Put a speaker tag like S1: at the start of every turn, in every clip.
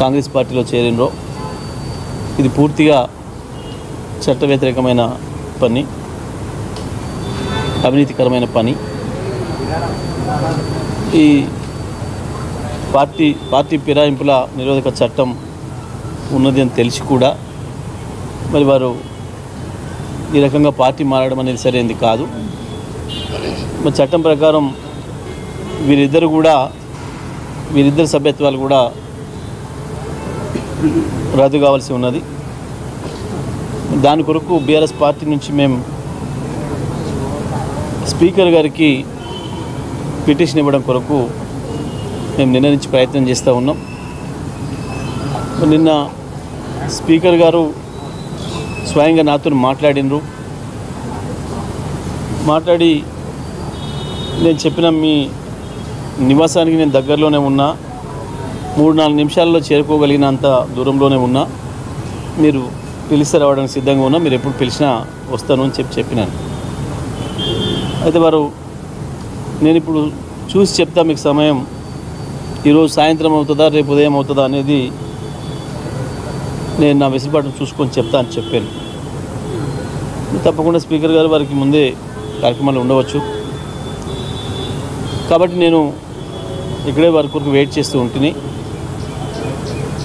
S1: కాంగ్రెస్ పార్టీలో చేరినరో ఇది పూర్తిగా చట్ట వ్యతిరేకమైన పని, అవినీతికరమైన పని. ఈ పార్టీ ఫిరాయింపుల నిరోధక చట్టం ఉన్నది అని తెలిసి కూడా మరి వారు ఈ రకంగా పార్టీ మారడం అనేది సరైనది కాదు. మరి చట్టం ప్రకారం వీరిద్దరు సభ్యత్వాలు కూడా రద్దు కావాల్సి ఉన్నది. దాని కొరకు బీఆర్ఎస్ పార్టీ నుంచి మేము స్పీకర్ గారికి పిటిషన్ ఇవ్వడం కొరకు మేము నిన్న నుంచి ప్రయత్నం చేస్తూ ఉన్నాం. నిన్న స్పీకర్ గారు స్వయంగా నాతో మాట్లాడి నేను చెప్పిన మీ నివాసానికి నేను దగ్గరలోనే ఉన్నా, 3-4 నిమిషాల్లో చేరుకోగలిగినంత దూరంలోనే ఉన్నా, మీరు పిలిస్తే రావడానికి సిద్ధంగా ఉన్నా, మీరు ఎప్పుడు పిలిచినా వస్తాను అని చెప్పినాను. అయితే వారు నేను ఇప్పుడు చూసి చెప్తా మీకు సమయం ఈరోజు సాయంత్రం అవుతుందా రేపు ఉదయం అవుతుందా అనేది నేను నా వెసులుబాటును చూసుకొని చెప్తా అని చెప్పాను. తప్పకుండా స్పీకర్ గారు వారికి ముందే కార్యక్రమాలు ఉండవచ్చు కాబట్టి నేను ఇక్కడే వారి కొరకు వెయిట్ చేస్తూ ఉంటుంది.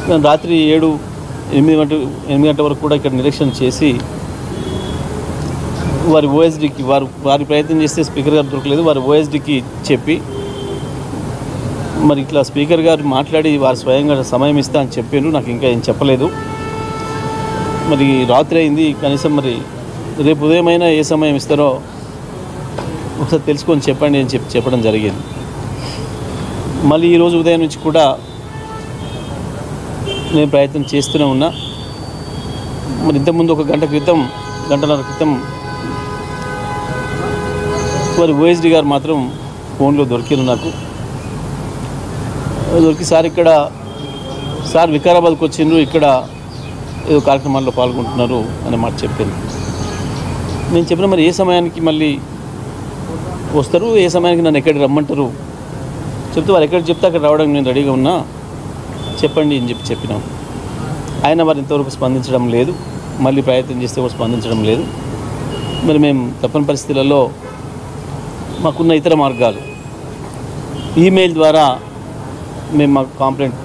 S1: నేను రాత్రి 8 గంటల వరకు కూడా ఇక్కడ నిరీక్షణ చేసి వారి ఓఎస్డీకి వారి ప్రయత్నం చేస్తే స్పీకర్ గారు దొరకలేదు, వారి ఓఎస్డీకి చెప్పి మరి ఇట్లా స్పీకర్ గారు మాట్లాడి వారు స్వయంగా సమయం ఇస్తా అని చెప్పాను. నాకు ఇంకా ఏం చెప్పలేదు. మరి రాత్రి అయింది, కనీసం మరి రేపు ఉదయమైనా ఏ సమయం ఇస్తారో ఒకసారి తెలుసుకొని చెప్పండి అని చెప్పడం జరిగింది. మళ్ళీ ఈరోజు ఉదయం నుంచి కూడా నేను ప్రయత్నం చేస్తూనే ఉన్నా. మరి ఇంతకుముందు గంటన్నర క్రితం వారి ఓఎస్డీ గారు మాత్రం ఫోన్లో దొరికిరు. నాకు దొరికి సార్ వికారాబాద్కి వచ్చిండ్రు, ఇక్కడ ఏదో కార్యక్రమాల్లో పాల్గొంటున్నారు అనే మాట చెప్పింది. నేను చెప్పిన మరి ఏ సమయానికి మళ్ళీ వస్తారు, ఏ సమయానికి నన్ను ఎక్కడికి రమ్మంటారు చెప్తే వారు ఎక్కడ చెప్తే అక్కడ రావడానికి నేను రెడీగా ఉన్నా, చెప్పండి అని చెప్పినాం. ఆయన వారు ఇంతవరకు స్పందించడం లేదు, మళ్ళీ ప్రయత్నం చేస్తే కూడా స్పందించడం లేదు. మరి మేము తప్పని పరిస్థితులలో మాకున్న ఇతర మార్గాలు ఈమెయిల్ ద్వారా మేము మా కాంప్లైంట్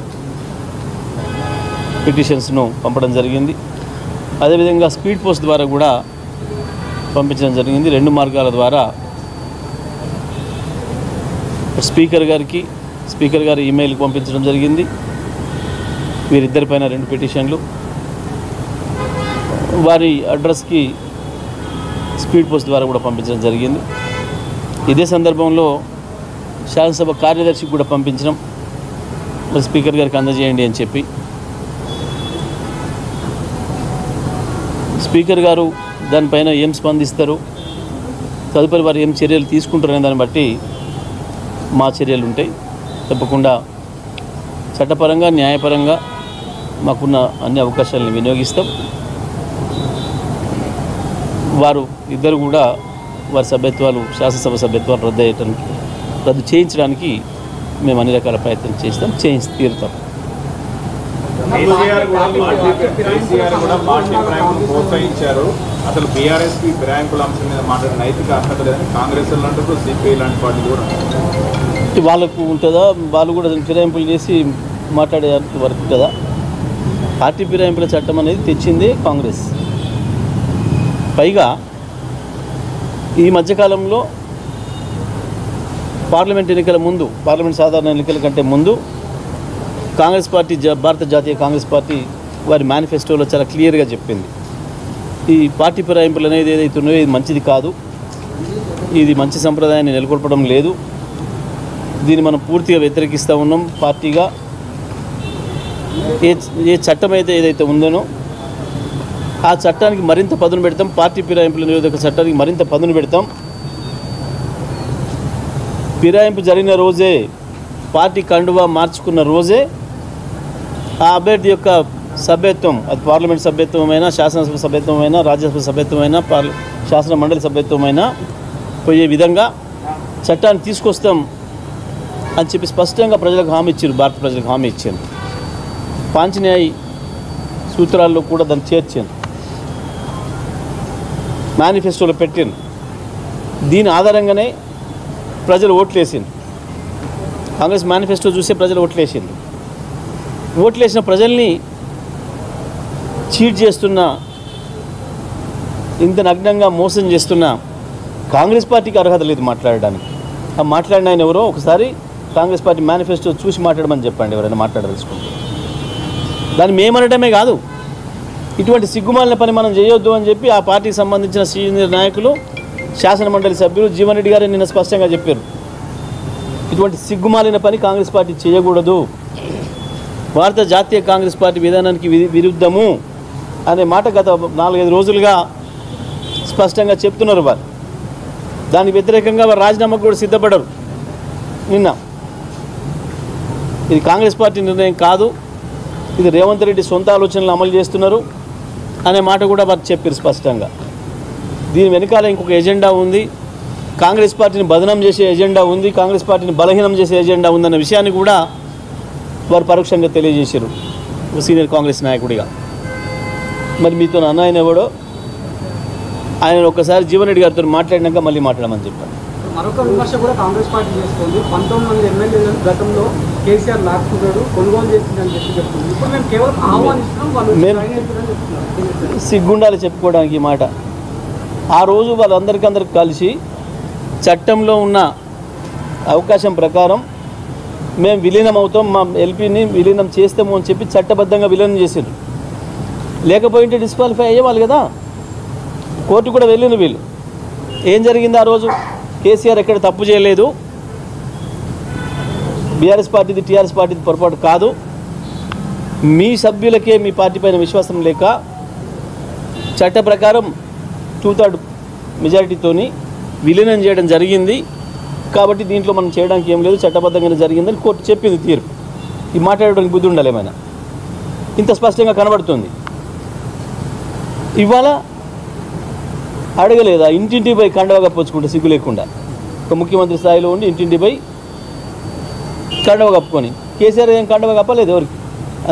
S1: పిటిషన్స్ను పంపడం జరిగింది. అదేవిధంగా స్పీడ్ పోస్ట్ ద్వారా కూడా పంపించడం జరిగింది. 2 మార్గాల ద్వారా స్పీకర్ గారి ఈమెయిల్కి పంపించడం జరిగింది. వీరిద్దరిపైన 2 పిటిషన్లు, వారి అడ్రస్కి స్పీడ్ పోస్ట్ ద్వారా కూడా పంపించడం జరిగింది. ఇదే సందర్భంలో శాసనసభ కార్యదర్శికి కూడా పంపించడం, మరి స్పీకర్ గారికి అందజేయండి అని చెప్పి. స్పీకర్ గారు దానిపైన ఏం స్పందిస్తారు, తదుపరి వారు ఏం చర్యలు తీసుకుంటారనే దాన్ని బట్టి మా చర్యలు ఉంటాయి. తప్పకుండా చట్టపరంగా న్యాయపరంగా మాకున్న అన్ని అవకాశాలను వినియోగిస్తాం. వారు ఇద్దరు కూడా వారి సభ్యత్వాలు, శాసనసభ సభ్యత్వాలు రద్దు చేయించడానికి మేము అన్ని రకాల ప్రయత్నం చేస్తాం, చేయించి తీరుతాం.
S2: అసలు బీఆర్ఎస్కి ఫిరాయింపుల అంశం మీద మాట్లాడే నైతిక అర్హత లేదని కాంగ్రెస్ అంటారు, సిపిఐ లాంటి పార్టీ కూడా
S1: వాళ్ళకు ఉంటుందా, వాళ్ళు కూడా ఫిరాయింపులు చేసి మాట్లాడే వరకు కదా. పార్టీ ఫిరాయింపుల చట్టం అనేది తెచ్చిందే కాంగ్రెస్. పైగా ఈ మధ్యకాలంలో పార్లమెంట్ సాధారణ ఎన్నికల కంటే ముందు కాంగ్రెస్ పార్టీ, భారత జాతీయ కాంగ్రెస్ పార్టీ వారి మేనిఫెస్టోలో చాలా క్లియర్గా చెప్పింది, ఈ పార్టీ ఫిరాయింపులు అనేది ఏదైతే ఉన్నాయో ఇది మంచిది కాదు, ఇది మంచి సంప్రదాయాన్ని నెలకొల్పడం లేదు, దీన్ని మనం పూర్తిగా వ్యతిరేకిస్తూ ఉన్నాం. పార్టీగా ఏ చట్టం అయితే ఏదైతే ఉందనో ఆ చట్టానికి మరింత పదును పెడతాం, పార్టీ ఫిరాయింపుల నిరోధక చట్టానికి మరింత పదును పెడతాం. ఫిరాయింపు జరిగిన రోజే, పార్టీ కండువా మార్చుకున్న రోజే ఆ అభ్యర్థి యొక్క సభ్యత్వం, అది పార్లమెంట్ సభ్యత్వమైనా, శాసనసభ సభ్యత్వమైనా, రాజ్యసభ సభ్యత్వమైనా, శాసన మండలి సభ్యత్వమైనా పోయే విధంగా చట్టాన్ని తీసుకొస్తాం అని చెప్పి స్పష్టంగా ప్రజలకు హామీ ఇచ్చారు, భారత ప్రజలకు హామీ ఇచ్చారు. పాంచన్యాయి సూత్రాల్లో కూడా దాన్ని చేర్చాను, మేనిఫెస్టోలో పెట్టాను. దీని ఆధారంగానే ప్రజలు ఓట్లేసింది. కాంగ్రెస్ మేనిఫెస్టో చూసే ప్రజలు ఓట్లేసింది. ఓట్లేసిన ప్రజల్ని చీట్ చేస్తున్న, ఇంత నగ్నంగా మోసం చేస్తున్న కాంగ్రెస్ పార్టీకి అర్హత లేదు మాట్లాడడానికి. ఆ మాట్లాడిన ఆయన ఎవరో ఒకసారి కాంగ్రెస్ పార్టీ మేనిఫెస్టో చూసి మాట్లాడమని చెప్పండి ఎవరైనా మాట్లాడదలుచుకుంటే. దాన్ని మేమనడమే కాదు, ఇటువంటి సిగ్గుమాలిన పని మనం చేయొద్దు అని చెప్పి ఆ పార్టీకి సంబంధించిన సీనియర్ నాయకులు, శాసనమండలి సభ్యులు జీవన్ రెడ్డి గారు నిన్న స్పష్టంగా చెప్పారు. ఇటువంటి సిగ్గుమాలిన పని కాంగ్రెస్ పార్టీ చేయకూడదు, భారత జాతీయ కాంగ్రెస్ పార్టీ విధానానికి విరుద్ధము అనే మాట గత 4-5 రోజులుగా స్పష్టంగా చెప్తున్నారు వారు. దానికి వ్యతిరేకంగా వారు రాజీనామాకు కూడా సిద్ధపడరు. నిన్న ఇది కాంగ్రెస్ పార్టీ నిర్ణయం కాదు, ఇది రేవంత్ రెడ్డి సొంత ఆలోచనలు అమలు చేస్తున్నారు అనే మాట కూడా వారు చెప్పారు స్పష్టంగా. దీని వెనకాల ఇంకొక ఎజెండా ఉంది, కాంగ్రెస్ పార్టీని బదనం చేసే ఎజెండా ఉంది, కాంగ్రెస్ పార్టీని బలహీనం చేసే ఎజెండా ఉందన్న విషయాన్ని కూడా వారు పరోక్షంగా తెలియజేశారు సీనియర్ కాంగ్రెస్ నాయకుడిగా. మరి మీతో అన్న ఆయన ఎవడో, ఆయన ఒక్కసారి జీవన్ రెడ్డి గారితో మాట్లాడినాక మళ్ళీ మాట్లాడమని చెప్పారు.
S3: మరొక విమర్శ కూడా కాంగ్రెస్ పార్టీ చేస్తుంది. 19 మంది ఎమ్మెల్యేలను గతంలో కేసీఆర్ లాక్కున్నాడు, కొనుగోలు చేసిందని చెప్తుంది. ఇప్పుడు మేము కేవలం ఆహ్వానిస్తున్నాం, వాళ్ళు
S1: సిగ్గుండాలి చెప్పుకోవడానికి ఈ మాట. ఆ రోజు వాళ్ళందరికీ కలిసి చట్టంలో ఉన్న అవకాశం ప్రకారం మేము విలీనం అవుతాం, మా ఎల్పీని విలీనం చేస్తాము అని చెప్పి చట్టబద్ధంగా విలీనం చేశారు. లేకపోయింటే డిస్క్వాలిఫై అయ్యేవాళ్ళు కదా. కోర్టు కూడా వెళ్ళిన వీళ్ళు. ఏం జరిగింది ఆ రోజు? కేసీఆర్ ఎక్కడ తప్పు చేయలేదు, బీఆర్ఎస్ పార్టీది టీఆర్ఎస్ పార్టీది పొరపాటు కాదు, మీ సభ్యులకే మీ పార్టీ పైన విశ్వాసం లేక చట్ట ప్రకారం 2/3 మెజారిటీతోని విలీనం చేయడం జరిగింది, కాబట్టి దీంట్లో మనం చేయడానికి ఏం లేదు, చట్టబద్ధంగానే జరిగిందని కోర్టు చెప్పింది తీర్పు. ఈ మాట్లాడడానికి బుద్ధి ఉండాలి ఏమైనా, ఇంత స్పష్టంగా కనబడుతుంది. ఇవాళ అడగలేదా? ఇంటింటి పోయి కండవ కప్పుకొచ్చుకుంటే సిగ్గు లేకుండా, ఒక ముఖ్యమంత్రి స్థాయిలో ఉండి ఇంటింటి పోయి కండవ కప్పుకొని, కేసీఆర్ ఏం కండవ కప్పలేదు ఎవరికి,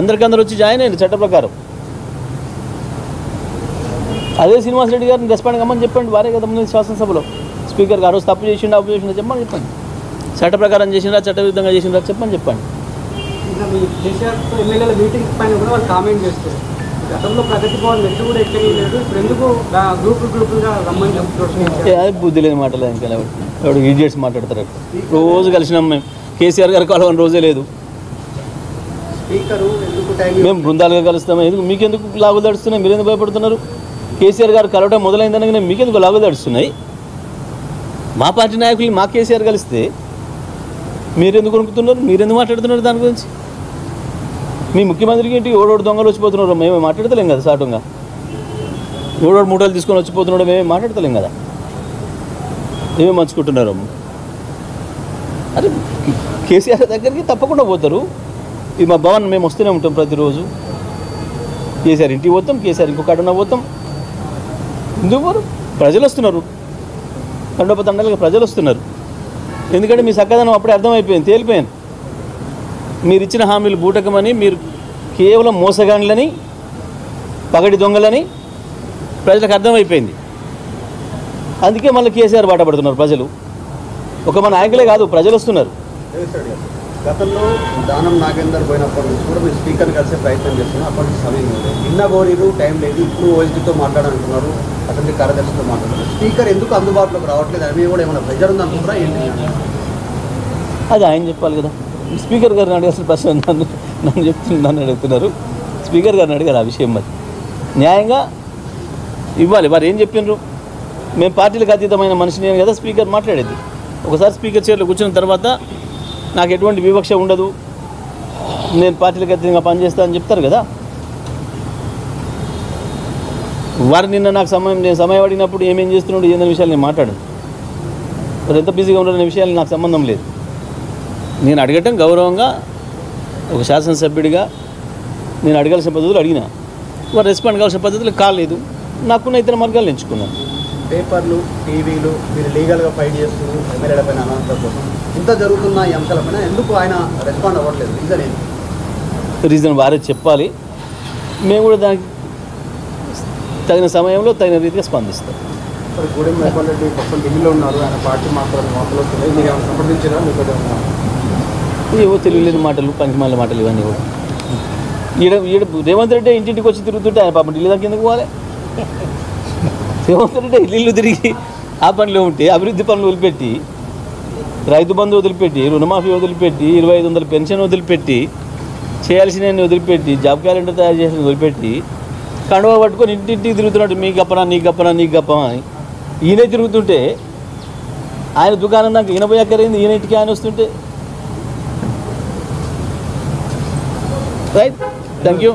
S1: అందరికందరూ వచ్చి జాయిన్ అయ్యారు చట్ట ప్రకారం. అదే శ్రీనివాసరెడ్డి గారిని రెస్పాండ్ కమ్మని చెప్పండి, వారే కదా ముందు శాసనసభలో స్పీకర్కి ఆ రోజు తప్పు చేసిండా అప్పు చేసిండా చెప్పమని చెప్పండి, చట్ట ప్రకారం చేసిండా చట్టవిరుద్ధంగా చేసిండా చెప్పని చెప్పండి.
S3: కేసీఆర్ ఎమ్మెల్యేల మీటింగ్ పైన కూడా వాళ్ళు కామెంట్ చేస్తారు, గతంలో ప్రగతి భవన్ వెంట కూడా ఎక్కలేదు, ఇప్పుడు ఎందుకు గ్రూపులుగా రమ్మని చెప్తున్నారు.
S1: అది బుద్ధి లేని మాటలేదు, ఇంకా ఎవడు ఈడియట్స్ మాట్లాడతారు. రోజు కలిసినాం మేము, కేసీఆర్ గారు కలవని రోజే లేదు. మేము బృందాలుగా కలుస్తాము, ఎందుకు మీకెందుకు లాగులు దడుస్తున్నాయి, మీరు ఎందుకు భయపడుతున్నారు? కేసీఆర్ గారు కలవడం మొదలైందనగానే మీకెందుకు లాగులు దడుస్తున్నాయి? మా పార్టీ నాయకులు మా కేసీఆర్ కలిస్తే మీరెందుకు కొనుక్కుతున్నారు, మీరెందుకు మాట్లాడుతున్నారు దాని గురించి? మీ ముఖ్యమంత్రికి ఏంటి ఓడోడు దొంగలు వచ్చిపోతున్నారు, మేమే మాట్లాడతలేం కదా. సాటుగా ఓడోడు మూటలు తీసుకొని వచ్చిపోతున్నాడు, మేమే మాట్లాడతలేం కదా. ఏమేమి మంచుకుంటున్నారు? అరే కేసీఆర్ దగ్గరికి తప్పకుండా పోతారు. ఇది మా భవన్, మేము వస్తూనే ఉంటాం ప్రతిరోజు. కేసీఆర్ ఇంటికి పోతాం, కేసీఆర్ ఇంకొక అడుగున పోతాం. ఎందుకు పోరు? ప్రజలు వస్తున్నారు, తండోపతండాలుగా ప్రజలు వస్తున్నారు. ఎందుకంటే మీ చక్కదనం అప్పుడే అర్థమైపోయింది, తేలిపోయింది. మీరు ఇచ్చిన హామీలు బూటకమని, మీరు కేవలం మోసగాండ్లని, పగడి దొంగలని ప్రజలకు అర్థమైపోయింది. అందుకే మళ్ళీ కేసీఆర్ బాట పడుతున్నారు ప్రజలు. ఒక మన నాయకులే కాదు, ప్రజలు వస్తున్నారు.
S4: గతంలో దానం నాగేందర్ పోయినప్పటి నుంచి కూడా మీరు స్పీకర్ని కలిసే ప్రయత్నం చేస్తున్నారు, అప్పటి నుంచి సమయం లేదు, నిన్న కోరిరు టైం లేదు, ఇప్పుడు ఓఎస్డీతో మాట్లాడాలంటున్నారు, అసెంబ్లీ కార్యదర్శితో మాట్లాడుతున్నారు. స్పీకర్ ఎందుకు అందుబాటులోకి రావట్లేదు, అది కూడా ఏమైనా ప్రెజర్ ఉందనుకుంటారా ఏంటి?
S1: అది ఆయన చెప్పాలి కదా. స్పీకర్ గారిని అడిగాల్సిన ప్రశ్న నన్ను అడుగుతున్నారు. స్పీకర్ గారిని అడిగారు ఆ విషయం. మరి న్యాయంగా ఇవ్వాలి. వారు ఏం చెప్పినారు? మేము పార్టీలకు అతీతమైన మనిషిని కదా స్పీకర్ మాట్లాడేది. ఒకసారి స్పీకర్ చైర్లో కూర్చున్న తర్వాత నాకు ఎటువంటి వివక్ష ఉండదు, నేను పార్టీలకు అతీతంగా పనిచేస్తానని చెప్తారు కదా. వారు నిన్న నాకు నేను సమయం అడిగినప్పుడు ఏమేం చేస్తున్నాడు ఏందనే విషయాలు నేను మాట్లాడాను. వారు ఎంత బిజీగా ఉన్నారనే విషయాలు నాకు సంబంధం లేదు. నేను అడగటం గౌరవంగా ఒక శాసనసభ్యుడిగా నేను అడగాల్సిన పద్ధతులు అడిగినా, వారు రెస్పాండ్ కావాల్సిన పద్ధతులు కాలేదు. నాకున్న ఇతర మార్గాలు ఎంచుకున్నాను.
S4: పేపర్లు, టీవీలు మీరు లీగల్గా ఫైట్ చేస్తూ ఎమ్మెల్యేల పైన అనౌన్స్మెంట్ కోసం ఇంత జరుగుతున్న ఈ అంశాలపైన ఎందుకు ఆయన రెస్పాండ్ అవ్వట్లేదు? రీజన్ ఏంటి?
S1: రీజన్ వారే చెప్పాలి, మేము కూడా దానికి తగిన సమయంలో తగిన రీతిగా స్పందిస్తాం.
S3: మరి గూడెం మైపాల్ రెడ్డి ప్రస్తుతం ఢిల్లీలో ఉన్నారు, ఆయన పార్టీ మాట్లాడిన వార్తలు వస్తున్నాయి, మీరు ఏమైనా సంప్రదించారా? మీకు
S1: ఏవో తెలియలేని మాటలు, పంకిమాల మాటలు ఇవన్నీ కూడా. ఈడ రేవంత్ రెడ్డి ఇంటింటికి వచ్చి తిరుగుతుంటే ఆయన పాపం ఢిల్లీ దాకా ఎందుకు పోవాలి? రేవంత్ రెడ్డి ఇల్లు తిరిగి ఆ పనిలో ఉంటే అభివృద్ధి పనులు వదిలిపెట్టి, రైతు బంధు వదిలిపెట్టి, రుణమాఫీ వదిలిపెట్టి, 2500 పెన్షన్ వదిలిపెట్టి, చేయాల్సినవన్నీ వదిలిపెట్టి, జాబ్ క్యాలెండర్ తయారు చేసిన వదిలిపెట్టి కండువా పట్టుకొని ఇంటింటికి తిరుగుతున్నాడు. మీ గప్పనా నీ గప్పనా నీ గప్పనా అని ఈయనే తిరుగుతుంటే, ఆయన దుకాణం దాకా ఈయన పోయి అక్కరైంది, ఈయన ఇంటికి ఆయన వస్తుంటే. Right, thank you.